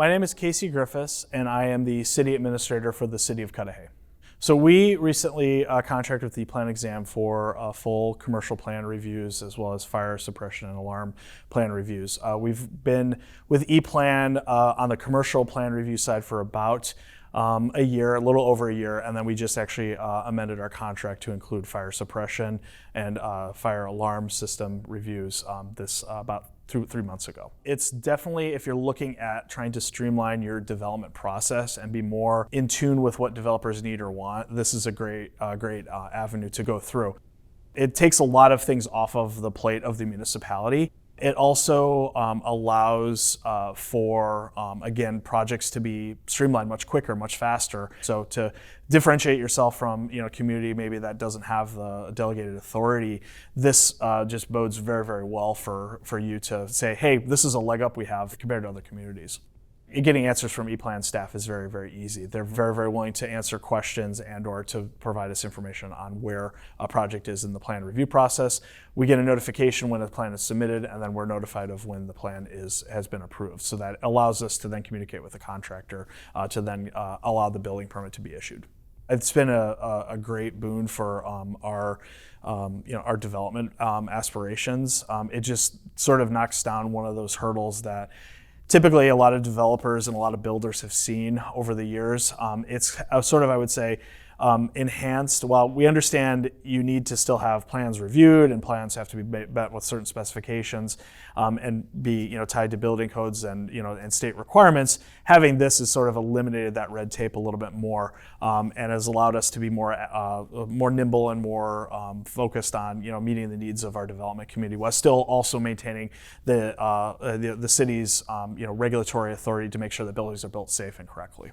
My name is Casey Griffiths, and I am the City Administrator for the City of Cudahy. So we recently contracted with the plan exam for full commercial plan reviews as well as fire suppression and alarm plan reviews. We've been with E-Plan on the commercial plan review side for about a year, a little over a year, and then we just actually amended our contract to include fire suppression and fire alarm system reviews about 3 months ago. It's definitely, if you're looking at trying to streamline your development process and be more in tune with what developers need or want, this is a great avenue to go through. It takes a lot of things off of the plate of the municipality. It also allows for, again, projects to be streamlined much quicker, much faster. So to differentiate yourself from, community maybe that doesn't have the delegated authority, this just bodes very, very well for you to say, hey, this is a leg up we have compared to other communities. Getting answers from E-Plan staff is very, very easy. They're very, very willing to answer questions and or to provide us information on where a project is in the plan review process. We get a notification when a plan is submitted, and then we're notified of when the plan has been approved. So that allows us to then communicate with the contractor to then allow the building permit to be issued. It's been a great boon for our development aspirations. It just sort of knocks down one of those hurdles that typically a lot of developers and a lot of builders have seen over the years. It's sort of, I would say, enhanced. While we understand you need to still have plans reviewed and plans have to be met with certain specifications and be tied to building codes and and state requirements, having this has sort of eliminated that red tape a little bit more and has allowed us to be more nimble and more focused on meeting the needs of our development community while still also maintaining the city's regulatory authority to make sure that buildings are built safe and correctly.